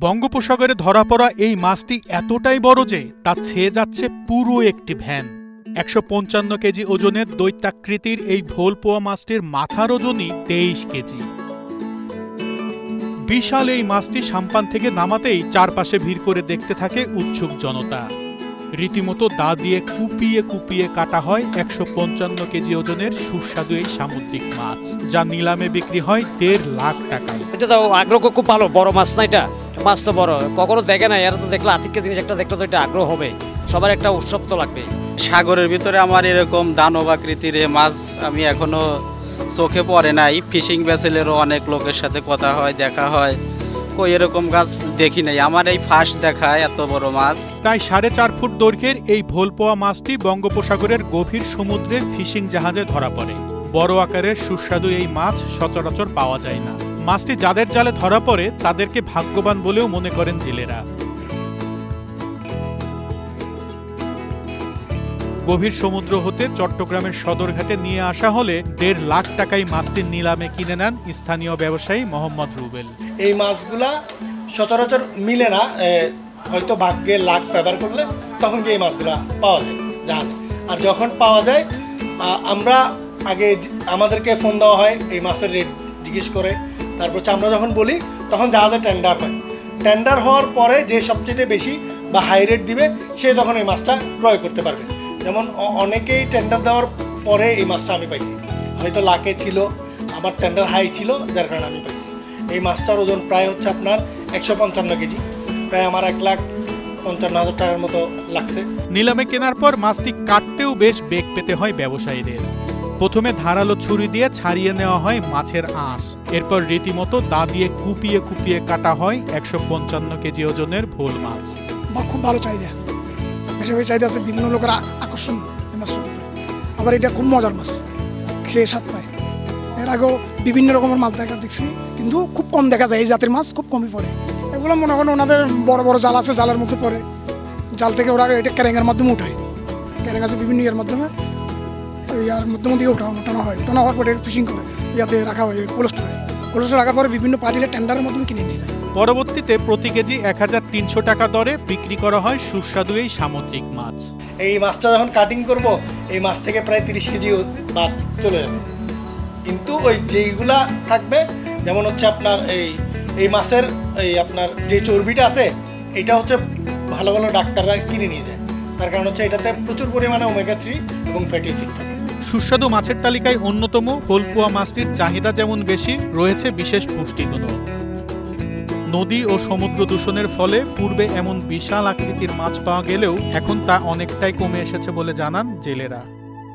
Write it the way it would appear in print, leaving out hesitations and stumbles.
বঙ্গোপসাগরে ধরা পড়া এই মাছটি এতটাই বড় যে তা ছেয়ে যাচ্ছে পুরো একটি ভ্যান। ১৫৫ কেজি ওজনের দৈত্যাকৃতির এই ভোলপোয়া মাছটির মাথার ওজনই ২৩ কেজি। বিশাল এই মাছটি সাম্পান থেকে নামাতেই চারপাশে ভিড় করে দেখতে থাকে উৎসুক জনতা। রীতিমতো দা দিয়ে কুপিয়ে কুপিয়ে কাটা হয় ১৫৫ কেজি ওজনের সুস্বাদু এই সামুদ্রিক মাছ, যা নিলামে বিক্রি হয় ১.৫ লাখ টাকায়। এটা তো আগ্রহ খুব ভালো, বড় মাছ না, এটা মাছ তো বড়, কখনো দেখে না, এরা তো দেখলে আতিককে জিনিস একটা দেখলে তো এটা আগ্রহ হবে, সবার একটা উৎসব তো লাগবে। সাগরের ভিতরে আমার এরকম দানব আকৃতির মাছ আমি এখনো চোখে পড়ে নাই। ফিশিং ভেসেলেরও অনেক লোকের সাথে কথা হয়, দেখা হয়, কই এরকম গাছ দেখি নাই, আমার এই ফার্স্ট দেখায় এত বড় মাছ। প্রায় ৪.৫ ফুট দৈর্ঘ্যের এই ভোলপোয়া মাছটি বঙ্গোপসাগরের গভীর সমুদ্রের ফিশিং জাহাজে ধরা পড়ে। বড় আকারের সুস্বাদু এই মাছ সচরাচর পাওয়া যায় না। মাছটি যাদের জালে ধরা পড়ে তাদেরকে ভাগ্যবান বলেও মনে করেন জেলেরা। গভীর সমুদ্র হতে চট্টগ্রামের সদরঘাটে নিয়ে আসা হলে ১.৫ লাখ টাকায় মাছটির নিলামে কিনে নেন স্থানীয় ব্যবসায়ী মোহাম্মদ রুবেল। এই মাছগুলা সচরাচর মিলে না, হয়তো ভাগ্যে লাখ ফেভার করলে তখন এই মাছগুলা পাওয়া যায় জাহাজে। আর যখন পাওয়া যায় আমরা আগে আমাদেরকে ফোন দেওয়া হয়, এই মাছের রেট জিজ্ঞেস করে, তারপর আমরা যখন বলি তখন জাহাজে টেন্ডার হয়। টেন্ডার হওয়ার পরে যে সবচেয়ে বেশি বা হাই রেট দিবে সে তখন এই মাছটা ক্রয় করতে পারবে। যেমন অনেকেই টেন্ডার দেওয়ার পরে এই মাছটা আমি পাইছি, হয়তো লাখে ছিল, আমার টেন্ডার হাই ছিল, যার কারণে আমি পাইছি। এই মাছটার ওজন প্রায় হচ্ছে আপনার ১৫৫ কেজি, প্রায় আমার ১,৫৫,০০০ টাকার মতো লাগছে। নিলামে কেনার পর মাছটি কাটতেও বেশ বেগ পেতে হয় ব্যবসায়ীদের। প্রথমে ধারালো ছুরি দিয়ে ছাড়িয়ে নেওয়া হয় মাছের আঁশ, এরপর রীতিমতো দা দিয়ে কুপিয়ে কুপিয়ে কাটা হয় ১৫৫ কেজি ওজনের ভোল মাছ। খুব ভালো চাহিদা, বেশি চাহিদা আছে, বিভিন্ন লোকের আকর্ষণ এই মাছটার উপরে। আবার এটা খুব মজার মাছ, খেয়ে স্বাদ পায়। এর আগেও বিভিন্ন রকমের মাছ দেখছি, কিন্তু খুব কম দেখা যায়, এই জাতের মাছ খুব কমই পড়ে। এগুলো মনে করেন ওনাদের বড় বড় জাল আছে, জালের মধ্যে পড়ে, জাল থেকে ওরা এটা ক্যারেঙ্গের মাধ্যমে উঠায়, ক্যারেং আছে বিভিন্ন ইয়ার মাধ্যমে, ইয়ার মাধ্যমে দিয়ে ওঠানো হয়, ওঠানো হওয়ার পরে ফিশিং করে ইয়াতে রাখা হয় কোলেস্টোরে রাখার পরে বিভিন্ন পার্টিরা টেন্ডারের মাধ্যমে কিনে নিয়ে যায়। পরবর্তীতে প্রতি কেজি ১৩০০ টাকা দরে বিক্রি করা হয় সুস্বাদু এই সামুদ্রিক মাছ। এই মাছটা যখন কাটিং করব, এই মাছ থেকে প্রায় ৩০ কেজি বাদ চলে যাবে, কিন্তু ওই যেইগুলা থাকবে, যেমন হচ্ছে আপনার এই মাছের এই আপনার যে চর্বিটা আছে, এটা হচ্ছে ভালো ভালো ডাক্তাররা কিনে নিয়ে যায়, তার কারণ হচ্ছে এটাতে প্রচুর পরিমাণে ওমেগা 3 এবং ফ্যাটি অ্যাসিড থাকে। সুস্বাদু মাছের তালিকায় অন্যতম ভোলপোয়া মাছটির চাহিদা যেমন বেশি, রয়েছে বিশেষ পুষ্টিগুণও। নদী ও সমুদ্র দূষণের ফলে পূর্বে এমন বিশাল আকৃতির মাছ পাওয়া গেলেও এখন তা অনেকটাই কমে এসেছে বলে জানান জেলেরা।